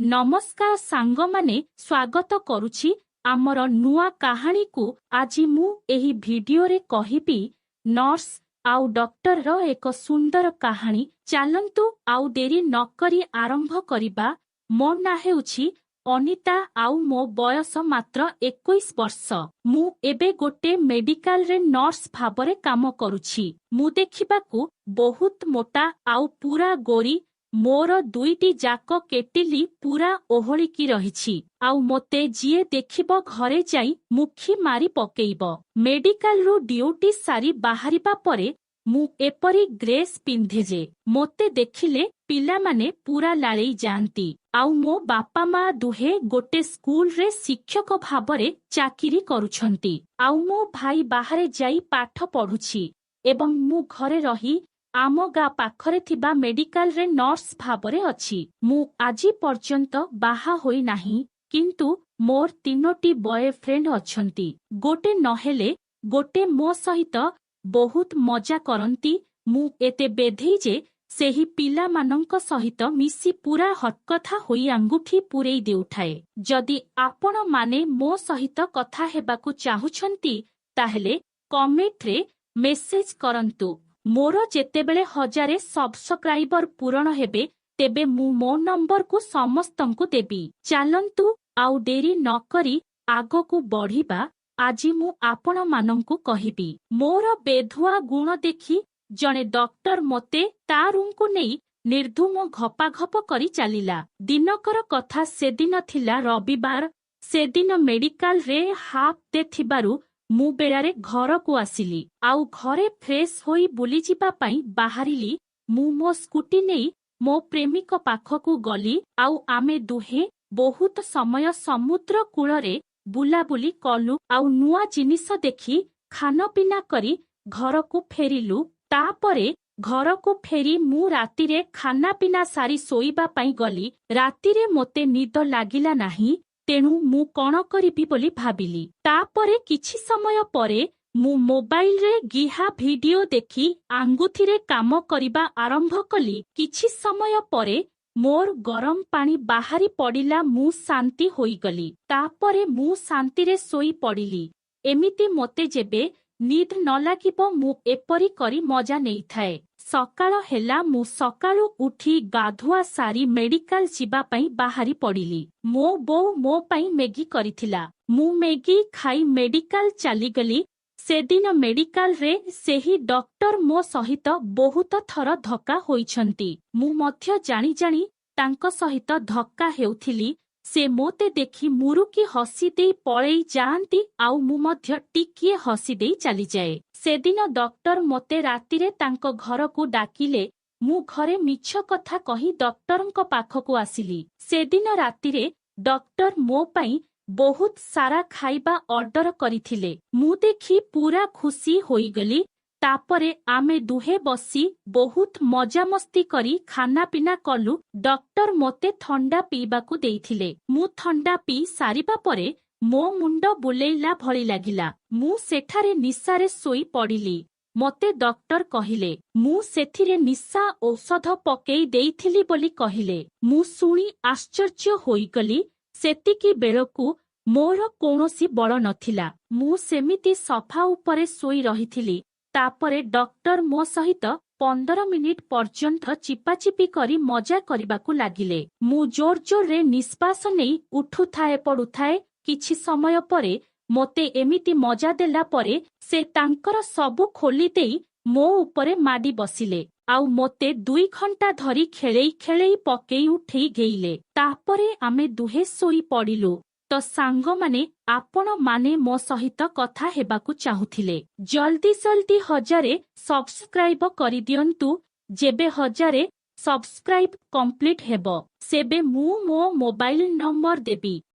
नमस्कार सांगमाने स्वागत करुछि आमर नुआ कहानी को। आज मु एही वीडियो रे कहिबी नर्स आउ डॉक्टर रो एक सुंदर कहानी। चलंतु आउ देरी नकरी आरंभ करिबा। मो ना हेउछि अनिता आउ मो बयस मात्र 21 वर्ष। मु एबे गोटे मेडिकल रे नर्स भाबरे काम करुछि। मु देखिबाकू बहुत मोटा आउ पूरा गोरी। मोर दुईटी जाक केटिली पूरा ओहलिकी रहिछि आउ मोते जिए देखिब घरे जाई मुखी मारी पकेइब। मेडिकल रू ड्यूटी सारी बाहरिबा परे मु एपरी ग्रेस पिंधे जे मोते देखिले पिला माने पूरा लाळेई जांती। आउ मो बापा मा दुहे गोटे स्कूल रे शिक्षक भाबरे चाकिरी करुछंती। आउ मो भाई बाहरे जाई पाठ पढुछि एवं मु घरे रही आम गा पाखरे थिबा मेडिकल रे नर्स भाबरे अछि। मु आजी पर्यंत बाहा होई नाही, किंतु मोर तीनोटी बॉयफ्रेंड अछंती। गोटे नहेले गोटे मो सहित बहुत मजा करंती। मु एते बेधेई जे सेही पिला मानंक सहित मिसी पूरा हटकथा होई आंगुठी पुरेई देउठाए। जदि आपण माने मो सहित कथा हेबाकू चाहुछंती ताहेले कमेंट रे मेसेज करंतु। मोर जेतेबेले 1000 सब्सक्राइबर पूरण हेबे तेबे मु मो नंबर को समस्तंकु देबी। चलंतु आउ देरी न करी आगो को बढ़िबा। आजी मु आपण मानंकु कहिबी मोर बेधुआ गुण देखि जणे डॉक्टर मोते ता रूम को नेई निर्धूम घपाघप करी चलिला। दिनकर कथा सेदिन थिला रविवार। सेदिन मेडिकल रे हाफ डे थिबारु मु बेलारे घर को आसिली आउ घरे फ्रेश होई बुली जिबा पई बाहरिली। मु मो स्कूटी नेई मो प्रेमिक पाखकू गली आउ आमे दुहे बहुत समय समुद्र कूଳରେ बुलाबुली कलु आउ नुआ जिनिस देखि खान पिना करी घर को फेरिलु। तापरे घर को फेरी मु रातिरे खाना पिना सारी सोईबा पई गली। रातिरे मोते निद लागिला नाही, तेणु मु कण करिबी बोली भाबिली। तापरे किछि समय परे मु मोबाइल रे गिहा वीडियो देखि आंगुथिरे काम करिबा आरंभ कली। किछि समय परे मोर गरम पानी बाहरी पड़िला। मु शांति होई गली। तापरे मु शांति रे सोई पड़िली। एमिति मोते जेबे निद न लागिबो मु एपरी करी मजा नेई थाए। सकाळ हेला मु सकाळु उठी गाधुआ सारी मेडिकल जिबा पई बाहरी पड़िली। मो बो मो पई मैगी करिथिला। मु मैगी खाई मेडिकल चली गली। सेदिन मेडिकल रे सेही डॉक्टर मो सहित बहुत थर धक्का होइछंती। मु मध्य जानी जानी तांको सहित धक्का हेउथिली। से मोते देखि मुरुकी हसी देई पळेई जांती आउ मु मध्य टिकिए हसी देई चली जाए। सेदिन डॉक्टर मोते रातिरे तांको घर को डाकिले। मु घरे मिछ कथा कही डॉक्टरंको पाखकू आसिली। सेदिन रातिरे डॉक्टर मो पई बहुत सारा खाइबा ऑर्डर करिथिले। मु देखि पूरा खुशी होई गली। तापरे आमे दुहे बसी बहुत मजा मस्ती करी खाना पिना कलु। डॉक्टर मोते ठंडा पीबाकू देइथिले। मु ठंडा पी सारिबा परे मो मुंड बुलेइला भली लागिला। मु सेठारे निसारे सोई पड़िली। मोते डॉक्टर कहिले मु सेथिरे निशा औषध पकेई देइथिली बोली कहिले। मु सुनी आश्चर्य होई गली। सेतिकी बेलकू मोर कोनोसी बळ नथिला। मु सेमिति सफा उपरे सोई रहिथिली। तापरे डॉक्टर मो सहित 15 मिनिट पर्यंत चिपाचिपी करी मजा करिबाकू लागिले। मु जोर जोर रे निश्वास नेई उठुथाए पडुथाए। किछि समय परे मोते एमिति मजा देला परे से तांकर सबु खोली देई मो उपरे माडी बसिले आउ मोते 2 घंटा धरी खेळेई खेळेई पकेई उठेई गेइले। तापरे आमे दुहे सोई पडिलु। तो सांग माने आपण माने मो सहित कथा हेबाकू चाहुथिले जल्दी जल्दी 1000 सब्सक्राइब करि दियंतु। जेबे 1000 सब्सक्राइब कंप्लीट हेबो सेबे मु मो मोबाइल नंबर देबी।